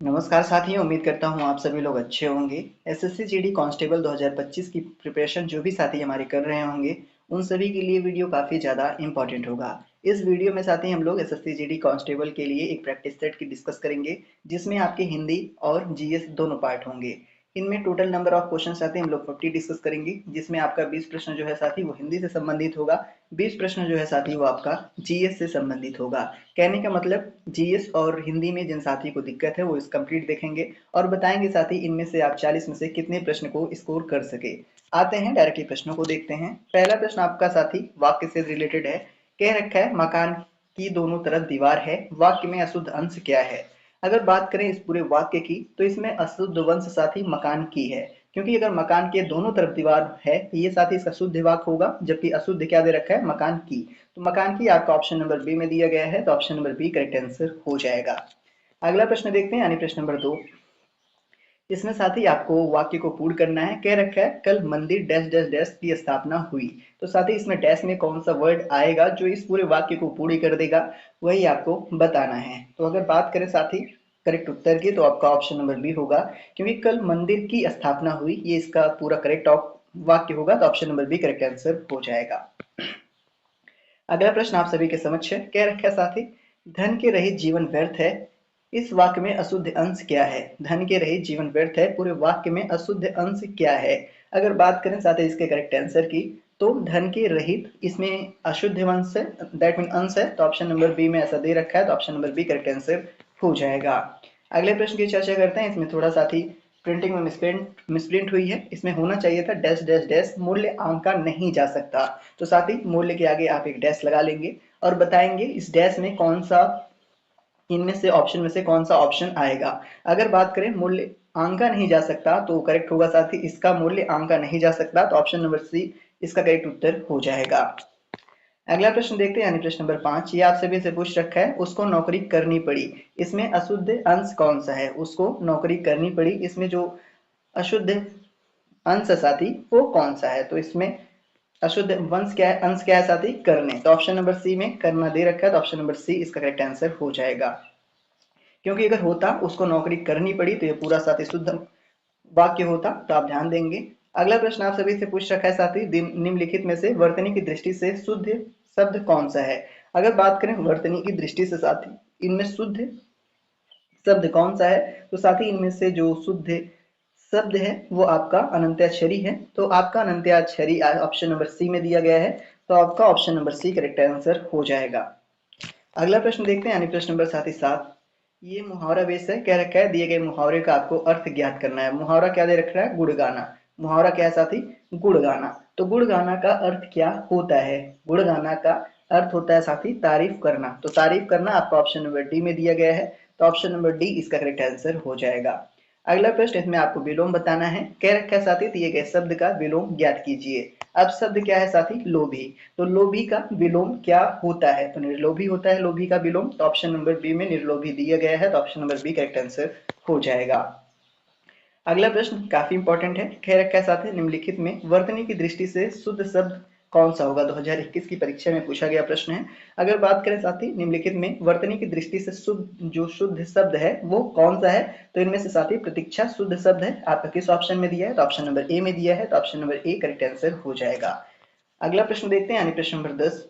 नमस्कार साथियों, उम्मीद करता हूँ आप सभी लोग अच्छे होंगे। एसएससी जीडी कांस्टेबल 2025 की प्रिपरेशन जो भी साथी हमारे कर रहे होंगे, उन सभी के लिए वीडियो काफ़ी ज़्यादा इंपॉर्टेंट होगा। इस वीडियो में साथी हम लोग एसएससी जीडी कांस्टेबल के लिए एक प्रैक्टिस सेट की डिस्कस करेंगे, जिसमें आपके हिंदी और जीएस दोनों पार्ट होंगे। इनमें टोटल नंबर ऑफ क्वेश्चन साथी हम लोग 50 डिस्कस करेंगे, जिसमें आपका 20 प्रश्न जो है साथी वो हिंदी से संबंधित होगा, 20 प्रश्न जो है साथी वो आपका जीएस से संबंधित होगा। कहने का मतलब जीएस और हिंदी में जिन साथी को दिक्कत है वो इस कंप्लीट देखेंगे और बताएंगे साथी इनमें से आप 40 में से कितने प्रश्न को स्कोर कर सके। आते हैं डायरेक्टली प्रश्नों को देखते हैं। पहला प्रश्न आपका साथी वाक्य से रिलेटेड है। कह रखा है मकान की दोनों तरफ दीवार है, वाक्य में अशुद्ध अंश क्या है। अगर बात करें इस पूरे वाक्य की तो इसमें अशुद्ध वंश साथी मकान की है, क्योंकि अगर मकान के दोनों तरफ दीवार है तो ये साथी इसका शुद्ध वाक्य होगा, जबकि अशुद्ध क्या दे रखा है, मकान की। तो मकान की आपका ऑप्शन नंबर बी में दिया गया है, तो option number B correct answer हो जाएगा। अगला प्रश्न देखते हैं, यानी प्रश्न नंबर 2। इसमें साथ ही आपको वाक्य को पूर्ण करना है। कह रखा है कल मंदिर डैश डैश डैश की स्थापना हुई। तो साथ ही इसमें डैश में कौन सा वर्ड आएगा जो इस पूरे वाक्य को पूरी कर देगा, वही आपको बताना है। तो अगर बात करें साथ ही करेक्ट उत्तर की, तो आपका ऑप्शन नंबर बी होगा, क्योंकि कल मंदिर की स्थापना हुई, ये इसका पूरा करेक्ट वाक्य होगा, तो option number B correct answer हो जाएगा। अगला प्रश्न आप सभी के समक्ष है। कह रखा है साथी धन के रहित जीवन व्यर्थ है, इस वाक्य में अशुद्ध अंश क्या है। धन के रहित जीवन व्यर्थ है, पूरे वाक्य में अशुद्ध अंश क्या है। अगर बात करें साथी इसके करेक्ट आंसर की, तो धन के रहित इसमें अशुद्ध अंश है, दैट मीन अंश है, तो ऑप्शन नंबर बी में ऐसा दे रखा है, तो option number B correct answer हो जाएगा। अगले प्रश्न की चर्चा करते हैं। इसमें थोड़ा साथी प्रिंटिंग में मिसप्रिंट हुई है। इसमें होना चाहिए था डैश डैश डैश, मूल्य आंका नहीं जा सकता। तो साथी मूल्य के आगे आप एक डैश लगा लेंगे और बताएंगे इस डैश में कौन सा, इनमें से ऑप्शन में से कौन सा ऑप्शन आएगा। अगर बात करें मूल्य आंका नहीं जा सकता, तो करेक्ट होगा साथी इसका मूल्य आंका नहीं जा सकता, तो ऑप्शन नंबर सी इसका करेक्ट उत्तर हो जाएगा। अगला प्रश्न देखते हैं, यानी प्रश्न नंबर 5। ये आप सभी से पूछ रखा है उसको नौकरी करनी पड़ी। इसमें अशुद्ध अंश कौन सा है, उसको नौकरी करनी पड़ी, इसमें जो अशुद्ध अंश है साथी वो कौन सा है। तो इसमें अशुद्ध वंश क्या है, अंश क्या है साथी, करने। तो ऑप्शन नंबर सी में करना दे रखा है, तो ऑप्शन नंबर सी इसका करेक्ट आंसर हो जाएगा। क्योंकि अगर होता उसको नौकरी करनी पड़ी तो ये पूरा साथी शुद्ध वाक्य होता, तो आप ध्यान देंगे। अगला प्रश्न आप सभी से पूछ रखा है साथी निम्नलिखित में से वर्तनी की दृष्टि से शुद्ध शब्द कौन सा है। अगर बात करें वर्तनी की दृष्टि से साथी इनमें शुद्ध शब्द कौन सा है, तो साथी इनमें से जो शुद्ध शब्द है वो आपका अनंत्याक्षरी है, तो आपका अनंत्याक्षरी ऑप्शन नंबर सी में दिया गया है, तो आपका option number C correct answer हो जाएगा। अगला प्रश्न देखते हैं, यानी प्रश्न नंबर 7। ये मुहावरा बेस है। कह रखा है दिए गए मुहावरे का आपको अर्थ ज्ञात करना है। मुहावरा क्या दे रखा है, गुड़ गाना। मुहावरा क्या है साथी, गुड़ गाना। तो गुड़ गाना का अर्थ क्या होता है, गुड़ गाना का अर्थ होता है साथी तारीफ करना। तो तारीफ करना आपका ऑप्शन नंबर डी में दिया गया है, तो ऑप्शन नंबर डी इसका करेक्ट आंसर हो जाएगा। अगला प्रश्न, इसमें आपको विलोम बताना है। कह रखा है साथी दिए गए शब्द का विलोम ज्ञात कीजिए। अब शब्द क्या है साथी, लोभी। तो लोभी का विलोम क्या होता है, तो निर्लोभी होता है लोभी का विलोम, तो ऑप्शन नंबर बी में निर्लोभी दिया गया है, तो option number B correct answer हो जाएगा। अगला प्रश्न काफी इंपॉर्टेंट है। कह रखा है साथी निम्नलिखित में वर्तनी की दृष्टि से शुद्ध शब्द कौन सा होगा। 2021 की परीक्षा में पूछा गया प्रश्न है। अगर बात करें साथी निम्नलिखित में वर्तनी की दृष्टि से शुद्ध जो शुद्ध शब्द है वो कौन सा है, तो इनमें से साथी प्रतीक्षा शुद्ध शब्द है। आपका किस ऑप्शन में दिया है, तो ऑप्शन नंबर ए में दिया है, तो option number A correct answer हो जाएगा। अगला प्रश्न देखते हैं, यानी प्रश्न नंबर 10।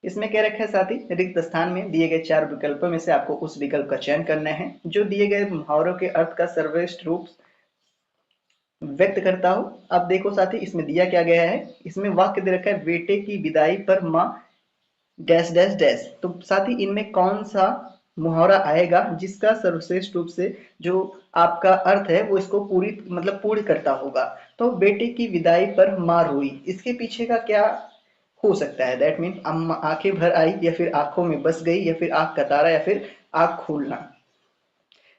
इसमें क्या रखा है साथी रिक्त स्थान में दिए गए 4 विकल्पों में से आपको उस विकल्प का चयन करना है जो दिए गए मुहावरों के अर्थ का सर्वश्रेष्ठ रूप व्यक्त करता हो। अब देखो साथी इसमें दिया क्या गया है, इसमें वाक्य दे रखा है बेटे की विदाई पर माँ डैश डैश डैश। तो साथी इनमें कौन सा मुहावरा आएगा जिसका सर्वश्रेष्ठ रूप से जो आपका अर्थ है वो इसको पूरी मतलब पूर्ण करता होगा। तो बेटे की विदाई पर माँ रोई, इसके पीछे का क्या हो सकता है, दैट मीन अम्मा आंखें भर आई, या फिर आंखों में बस गई, या फिर आंख का तारा, या फिर आंख खोलना।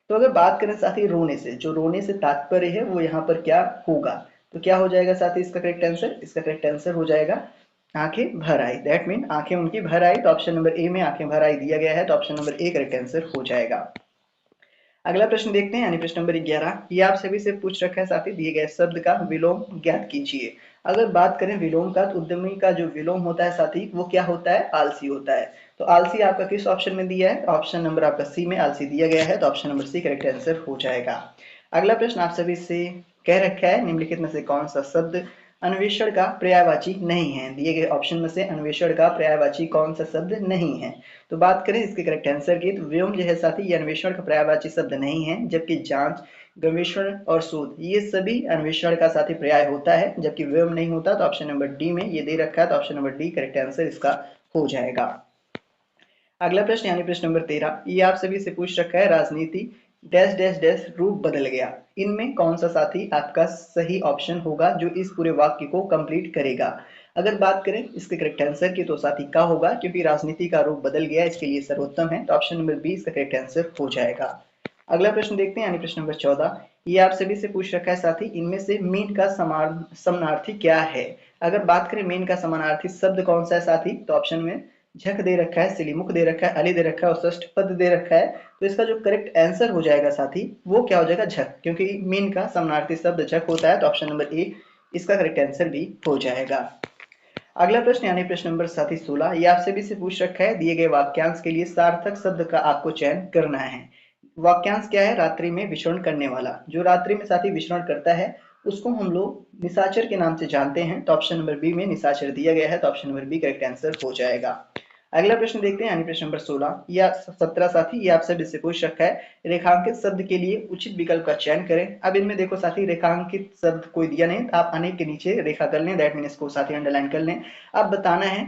तो अगर बात करें साथी रोने से, जो रोने से तात्पर्य है वो यहाँ पर क्या होगा, तो क्या हो जाएगा साथी इसका करेक्ट आंसर, इसका करेक्ट आंसर हो जाएगा आंखें भर आई, दैट मीन आंखें उनकी भर आई, तो ऑप्शन नंबर ए में आंखें भर आई दिया गया है, तो option number A correct answer हो जाएगा। अगला प्रश्न देखते हैं, यानी प्रश्न नंबर 11। ये आप सभी से पूछ रखा है साथी, दिए गए शब्द का विलोम ज्ञात कीजिए। अगर बात करें विलोम का, तो उद्यमी का जो विलोम होता है साथी, वो क्या होता है? आलसी होता है। तो आलसी आपका किस ऑप्शन में दिया है? ऑप्शन नंबर आपका सी में आलसी दिया गया है, तो option number C correct answer हो जाएगा। अगला प्रश्न आप सभी से कह रखा है, निम्नलिखित में से कौन सा शब्द अन्वेषण का पर्यायवाची नहीं है? दिए गए ऑप्शन में से अन्वेषण का पर्यायवाची कौन सा शब्द नहीं है? तो बात करें इसके करेक्ट आंसर की, तो व्योम जो है साथी, ये अन्वेषण का पर्यायवाची शब्द नहीं है, जबकि जांच, गवेषण और शोध ये सभी अन्वेषण का साथी पर्याय होता है, जबकि व्योम नहीं होता। तो ऑप्शन नंबर डी में ये दे रखा है, तो option number D correct answer इसका हो जाएगा। अगला प्रश्न यानी प्रश्न नंबर 13, ये आप सभी से पूछ रखा है, राजनीति डैश डैश डैश रूप बदल गया। इनमें कौन सा साथी आपका सही ऑप्शन होगा जो इस पूरे वाक्य को कंप्लीट करेगा? अगर बात करें इसके करेक्ट आंसर की, तो साथी का होगा, क्योंकि राजनीति का रूप बदल गया इसके लिए सर्वोत्तम है, तो ऑप्शन नंबर बी इसका करेक्ट आंसर हो जाएगा। अगला प्रश्न देखते हैं, यानी प्रश्न नंबर 14। ये आप सभी से पूछ रखा है साथी, इनमें से मीन का समानार्थी क्या है? अगर बात करें मीन का समानार्थी शब्द कौन सा है साथी, तो ऑप्शन में झक दे रखा है, सिलीमुख दे रखा है, अली दे रखा है और षष्ठ पद दे रखा है। तो इसका जो करेक्ट आंसर हो जाएगा साथी, वो क्या हो जाएगा? झक, क्योंकि मीन का समानार्थी शब्द झक होता है, तो ऑप्शन नंबर ए इसका करेक्ट आंसर भी हो जाएगा। अगला प्रश्न यानी प्रश्न नंबर साथी 16, ये आपसे भी से पूछ रखा है, दिए गए वाक्यांश के लिए सार्थक शब्द का आपको चयन करना है। वाक्यांश क्या है? रात्रि में विचरण करने वाला। जो रात्रि में साथी विचरण करता है, उसको हम लोग निशाचर के नाम से जानते हैं, तो ऑप्शन नंबर बी में निशाचर दिया गया है, तो option number B correct answer हो जाएगा। अगला प्रश्न देखते हैं, यानी प्रश्न नंबर 16 या 17 साथी, ये आपसे इससे पूछ रखा है, रेखांकित शब्द के लिए उचित विकल्प का चयन करें। अब इनमें देखो साथी, रेखांकित शब्द कोई दिया नहीं, तो आप अनेक के नीचे रेखा कर लें, दैट मीन इसको साथी अंडरलाइन कर लें। अब बताना है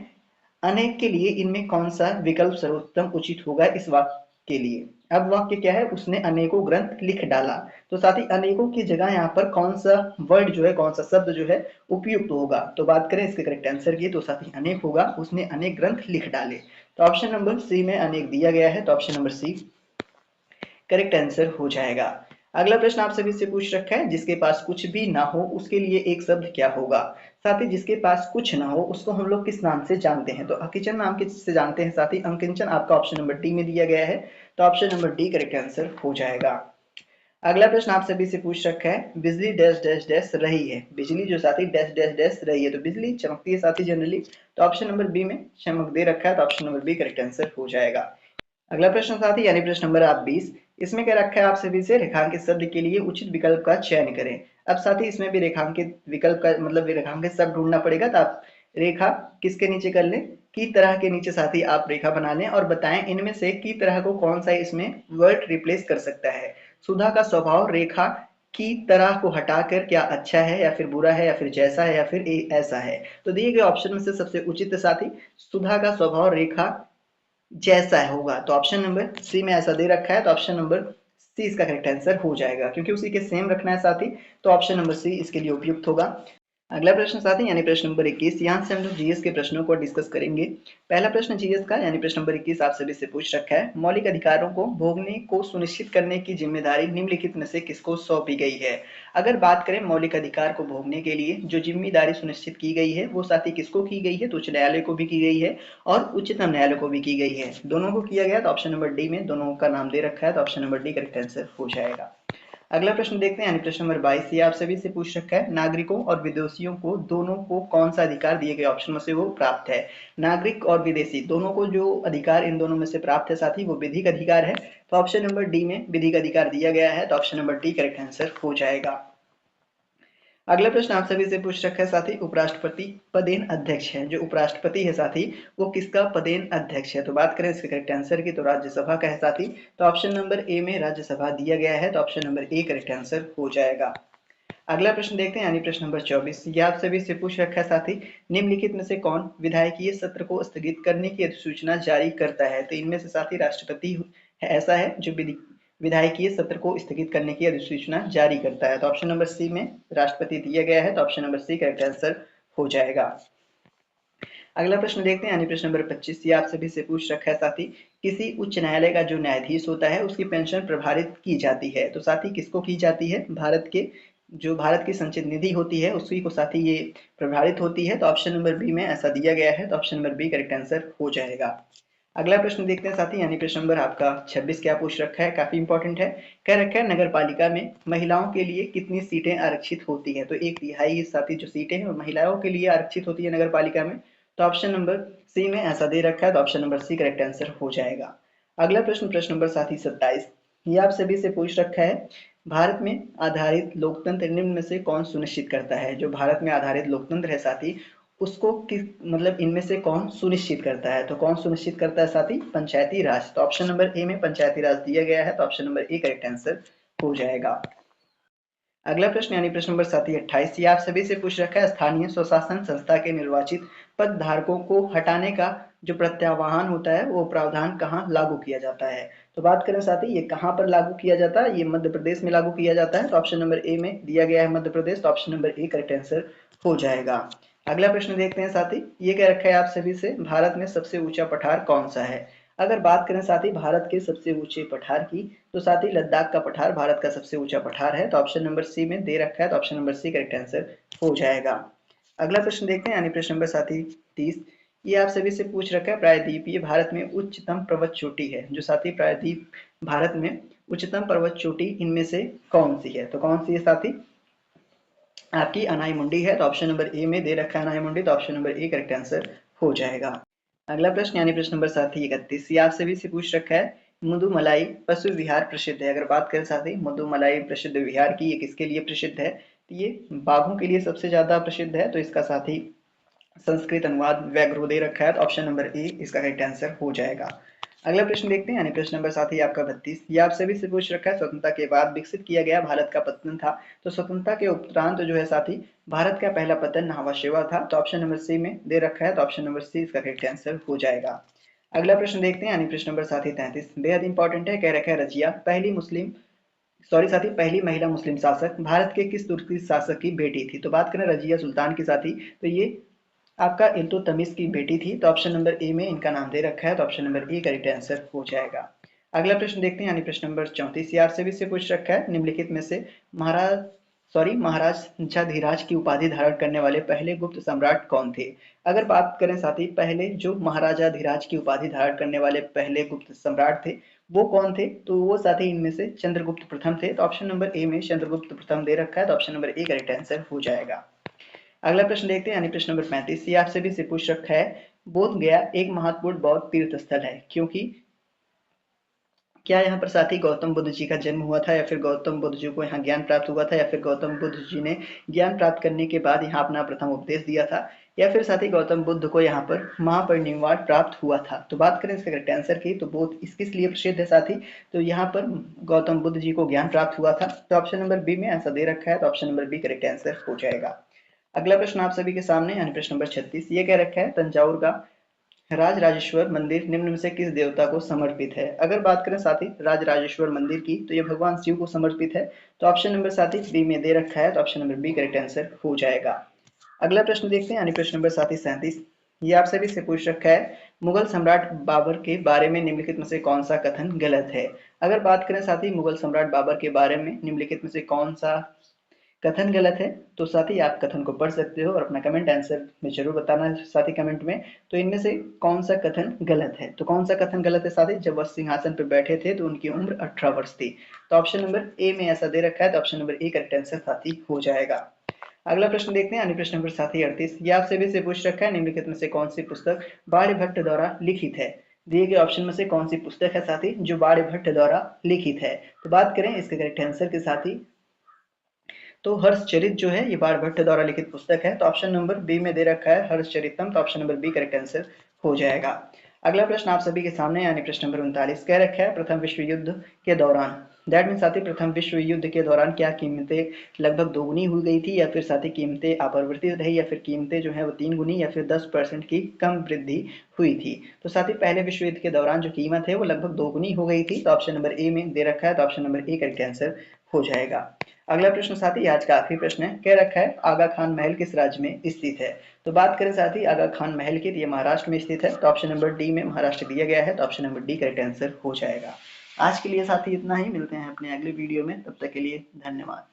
अनेक के लिए इनमें कौन सा विकल्प सर्वोत्तम उचित होगा इस वाक्य के लिए। अब वाक्य क्या है? उसने अनेकों ग्रंथ लिख डाला। तो साथी अनेकों की जगह यहाँ पर कौन सा वर्ड जो है, कौन सा शब्द जो है उपयुक्त होगा? तो बात करें इसके करेक्ट आंसर की, तो साथी अनेक होगा, उसने अनेक ग्रंथ लिख डाले। तो ऑप्शन नंबर सी में अनेक दिया गया है, तो option number C correct answer हो जाएगा। अगला प्रश्न आप सभी से पूछ रखा है, जिसके पास कुछ भी ना हो उसके लिए एक शब्द क्या होगा? साथी जिसके पास कुछ ना हो उसको हम लोग किस नाम से जानते हैं? तो अकिंचन नाम के से जानते हैं साथी। अकिंचन आपका ऑप्शन नंबर डी में दिया गया है, तो option number D correct answer हो जाएगा। अगला प्रश्न आप सभी से पूछ रखा है, बिजली डैश डैश डैश रही है। बिजली जो साथी डैश डैश डैश रही है, तो बिजली चमकती है साथी जनरली, तो ऑप्शन नंबर बी में चमक दे रखा है, तो option number B correct answer हो जाएगा। अगला प्रश्न साथी, यानी प्रश्न नंबर आप 20, इसमें क्या रखा है आप सभी से, रेखांकित शब्द के लिए उचित विकल्प का चयन करें। अब साथी इसमें भी रेखांकित विकल्प का मतलब रेखांकित शब्द ढूंढना पड़ेगा, तो आप रेखा किसके नीचे कर लें? की तरह के नीचे साथी आप रेखा बना लें और बताएं इनमें से की तरह को कौन सा इसमें वर्ड रिप्लेस कर सकता है। सुधा का स्वभाव रेखा की तरह को हटाकर क्या अच्छा है या फिर बुरा है या फिर जैसा है या फिर ऐसा है? तो दिए गए ऑप्शन में से सबसे उचित साथी सुधा का स्वभाव रेखा जैसा होगा, तो ऑप्शन नंबर सी में ऐसा दे रखा है, तो ऑप्शन नंबर सी इसका करेक्ट आंसर हो जाएगा, क्योंकि उसी के सेम रखना है साथी, तो ऑप्शन नंबर सी इसके लिए उपयुक्त होगा। अगला प्रश्न साथी, यानी प्रश्न नंबर 21, यहाँ से हम लोग जीएस के प्रश्नों को डिस्कस करेंगे। पहला प्रश्न जीएस का, यानी प्रश्न नंबर 21 आप सभी से पूछ रखा है, मौलिक अधिकारों को भोगने को सुनिश्चित करने की जिम्मेदारी निम्नलिखित में से किसको सौंपी गई है? अगर बात करें मौलिक अधिकार को भोगने के लिए जो जिम्मेदारी सुनिश्चित की गई है, वो साथी किसको की गई है? तो उच्च न्यायालय को भी की गई है और उच्चतम न्यायालय को भी की गई है। दोनों को किया गया, तो ऑप्शन नंबर डी में दोनों का नाम दे रखा है, तो option number D correct answer हो जाएगा। अगला प्रश्न देखते हैं, यानी प्रश्न नंबर 22, ये आप सभी से पूछ रखा है, नागरिकों और विदेशियों को दोनों को कौन सा अधिकार दिए गए ऑप्शन में से वो प्राप्त है? नागरिक और विदेशी दोनों को जो अधिकार इन दोनों में से प्राप्त है साथी, वो विधिक अधिकार है, तो ऑप्शन नंबर डी में विधिक अधिकार दिया गया है, तो option number D correct answer हो जाएगा। अगला प्रश्न आप सभी से पूछ रखा है साथी, उपराष्ट्रपति पदेन अध्यक्ष है। जो उपराष्ट्रपति है साथी, वो किसका पदेन अध्यक्ष है? तो बात करें इसके करेक्ट आंसर की, तो राज्यसभा का है साथी, तो ऑप्शन नंबर ए में राज्यसभा दिया गया है, तो option number A correct answer हो जाएगा। अगला प्रश्न देखते हैं, यानी प्रश्न नंबर 24, ये आप सभी से पूछ रखा है साथी, निम्नलिखित में से कौन विधायकीय सत्र को स्थगित करने की अधिसूचना जारी करता है? तो इनमें से साथी राष्ट्रपति ऐसा है जो विधायकीय सत्र को स्थगित करने की अधिसूचना जारी करता है, तो ऑप्शन नंबर सी में राष्ट्रपति दिया गया है, तो option number C correct answer हो जाएगा। अगला प्रश्न देखते हैं, यानी प्रश्न नंबर 25, ये आप सभी से पूछ रखा है साथी, किसी उच्च न्यायालय का जो न्यायाधीश होता है उसकी पेंशन प्रभारित की जाती है, तो साथी किसको की जाती है? भारत के जो भारत की संचित निधि होती है उसी को साथी ये प्रभावित होती है, तो ऑप्शन नंबर बी में ऐसा दिया गया है, तो option number B correct answer हो जाएगा। अगला प्रश्न देखते हैं साथी, यानी प्रश्न नंबर आपका 26 क्या पूछ रखा है, काफी इंपॉर्टेंट है। कह रखा है नगर पालिका में महिलाओं के लिए कितनी सीटें आरक्षित होती हैं। तो 1/3 साथी जो सीटें हैं वो महिलाओं के लिए आरक्षित होती है नगर पालिका में। तो ऑप्शन नंबर सी में ऐसा दे रखा है, तो option number C correct answer हो जाएगा। अगला प्रश्न, प्रश्न नंबर साथी 27, ये आप सभी से पूछ रखा है, भारत में आधारित लोकतंत्र निम्न में से कौन सुनिश्चित करता है। जो भारत में आधारित लोकतंत्र है साथी, उसको किस मतलब इनमें से कौन सुनिश्चित करता है। तो कौन सुनिश्चित करता है साथी, पंचायती राज। तो ऑप्शन नंबर ए में पंचायती राज दिया गया है, तो option number A correct answer हो जाएगा। अगला प्रश्न, यानी प्रश्न नंबर साथी 28, ये आप सभी से पूछ रखा है, स्थानीय स्वशासन संस्था के निर्वाचित पद धारकों को हटाने का जो प्रत्यावाहन होता है वो प्रावधान कहाँ लागू किया जाता है। तो बात करें साथी ये कहाँ पर लागू किया जाता है, ये मध्य प्रदेश में लागू किया जाता है। तो ऑप्शन नंबर ए में दिया गया है मध्य प्रदेश, तो option number A correct answer हो जाएगा। अगला प्रश्न देखते हैं साथी, ये कह रखा है आप सभी से, भारत में सबसे ऊंचा पठार कौन सा है। अगर बात करें साथी भारत के सबसे ऊंचे पठार की, तो साथी लद्दाख का पठार भारत का सबसे ऊंचा पठार है। तो ऑप्शन नंबर सी में दे रखा है, तो option number C correct answer हो जाएगा। अगला प्रश्न देखते हैं, यानी प्रश्न नंबर साथी 30, ये आप सभी से पूछ रखा है, प्रायद्वीप ये भारत में उच्चतम पर्वत चोटी है। जो साथी प्रायद्वीप भारत में उच्चतम पर्वत चोटी इनमें से कौन सी है। तो कौन सी है साथी, आपकी अनाई मुंडी है। तो ऑप्शन नंबर ए में दे रखा है अनाई मुंडी, तो option number A correct answer हो जाएगा। अगला प्रश्न, यानी प्रश्न नंबर साथी 31, ये आप सभी से पूछ रखा है, मुदुमलाई पशु विहार प्रसिद्ध है। अगर बात करें साथी मुदुमलाई प्रसिद्ध विहार की, ये किसके लिए प्रसिद्ध है। तो ये बाघों के लिए सबसे ज्यादा प्रसिद्ध है। तो इसका साथी संस्कृत अनुवाद व्याघ्रो दे रखा है, तो ऑप्शन नंबर ए इसका करेक्ट आंसर हो जाएगा। अगला प्रश्न देखते हैं, यानी प्रश्न नंबर साथी आपका 32, ये आप सभी से पूछ रखा है, स्वतंत्रता के बाद विकसित किया गया भारत का पत्तन था। तो स्वतंत्रता के उपरांत जो है साथी भारत का पहला पतन न्हावा शेवा था। तो ऑप्शन नंबर सी में दे रखा है, तो ऑप्शन नंबर सी इसका करेक्ट आंसर हो जाएगा। अगला प्रश्न देखते हैं, यानी प्रश्न नंबर साथी 33, बेहद इंपॉर्टेंट है। कह रखा है रजिया पहली मुस्लिम सॉरी साथी पहली महिला मुस्लिम शासक भारत के किस तुर्की शासक की बेटी थी। तो बात करें रजिया सुल्तान की साथी, तो ये आपका इल्तुतमिश की बेटी थी। तो ऑप्शन नंबर ए में इनका नाम दे रखा है, तो option number A correct answer हो जाएगा। अगला प्रश्न देखते हैं, यानी प्रश्न नंबर 34, यार से भी से पूछ रखा है, निम्नलिखित में से महाराज की उपाधि धारण करने वाले पहले गुप्त सम्राट कौन थे। अगर बात करें साथी पहले जो महाराजाधिराज की उपाधि धारण करने वाले पहले गुप्त सम्राट थे वो कौन थे, तो वो साथी इनमें से चंद्रगुप्त प्रथम थे। तो ऑप्शन नंबर ए में चंद्रगुप्त प्रथम दे रखा है, तो option number A correct answer हो जाएगा। अगला प्रश्न देखते हैं, यानी प्रश्न नंबर 35, ये आपसे भी से पूछ रखा है, बोध गया एक महत्वपूर्ण बौद्ध तीर्थ स्थल है क्योंकि क्या यहाँ पर साथी गौतम बुद्ध जी का जन्म हुआ था, या फिर गौतम बुद्ध जी को यहाँ ज्ञान प्राप्त हुआ था, या फिर गौतम बुद्ध जी ने ज्ञान प्राप्त करने के बाद यहाँ अपना प्रथम उपदेश दिया था, या फिर साथी गौतम बुद्ध को यहाँ पर महापरिनिर्वाण प्राप्त हुआ था। तो बात करें इसका करेक्ट आंसर की, तो बोध किस लिए प्रसिद्ध है साथी, तो यहाँ पर गौतम बुद्ध जी को ज्ञान प्राप्त हुआ था। तो ऑप्शन नंबर बी में ऐसा दे रखा है, तो option number B correct answer हो जाएगा। अगला प्रश्न आप सभी के सामने, यानी प्रश्न नंबर 36, ये कह रखा है, तंजावुर का राजराजेश्वर मंदिर निम्न में से किस देवता को समर्पित है। अगर बात करें साथी राजराजेश्वर मंदिर की, तो ये भगवान शिव को समर्पित है। तो ऑप्शन नंबर साथी बी में दे रखा है, तो option number B correct answer हो जाएगा। अगला प्रश्न देखते हैं, यानी प्रश्न नंबर साथी 37, ये आप सभी से पूछ रखा है, मुगल सम्राट बाबर के बारे में निम्नलिखित में से कौन सा कथन गलत है। अगर बात करें साथी मुगल सम्राट बाबर के बारे में निम्नलिखित में से कौन सा कथन गलत है, तो साथी आप कथन को पढ़ सकते हो और अपना कमेंट आंसर में जरूर बताना साथी कमेंट में। तो इनमें से कौन सा कथन गलत है, तो कौन सा कथन गलत है साथी, जब वह सिंहासन पर बैठे थे तो उनकी उम्र 18 वर्ष थी। तो ऑप्शन नंबर ए में ऐसा दे रखा है, तो option number A correct answer साथी हो जाएगा। अगला प्रश्न देखते हैं, यानी प्रश्न नंबर साथी 38, ये आपसे भी से पूछ रखा है, निम्नलिखित में से कौन सी पुस्तक बाणभट्ट द्वारा लिखित है। दिए गए ऑप्शन में से कौन सी पुस्तक है साथी जो बाणभट्ट द्वारा लिखित है। तो बात करें इसके करेक्ट आंसर के साथी, तो हर्षचरित जो है ये बाणभट्ट द्वारा लिखित पुस्तक है। तो ऑप्शन नंबर बी में दे रखा है हर्षचरितम, तो option number B correct answer हो जाएगा। अगला प्रश्न आप सभी के सामने, यानी प्रश्न नंबर 39, कह रखा है, प्रथम विश्व युद्ध के दौरान दैट मीन साथी प्रथम विश्व युद्ध के दौरान क्या कीमतें लगभग दोगुनी हो गई थी, या फिर साथी कीमतें अपरिवर्तित रही, या फिर कीमतें जो है वो 3 गुनी, या फिर 10% की कम वृद्धि हुई थी। तो साथी पहले विश्व युद्ध के दौरान जो कीमत है वो लगभग दोगुनी हो गई थी। तो ऑप्शन नंबर ए में दे रखा है, तो option number A correct answer हो जाएगा। अगला प्रश्न साथी आज का आखिरी प्रश्न है, कह रखा है, आगा खान महल किस राज्य में स्थित है। तो बात करें साथी आगा खान महल की, तो ये महाराष्ट्र में स्थित है। तो ऑप्शन नंबर डी में महाराष्ट्र दिया गया है, तो option number D correct answer हो जाएगा। आज के लिए साथी इतना ही, मिलते हैं अपने अगले वीडियो में, तब तक के लिए धन्यवाद।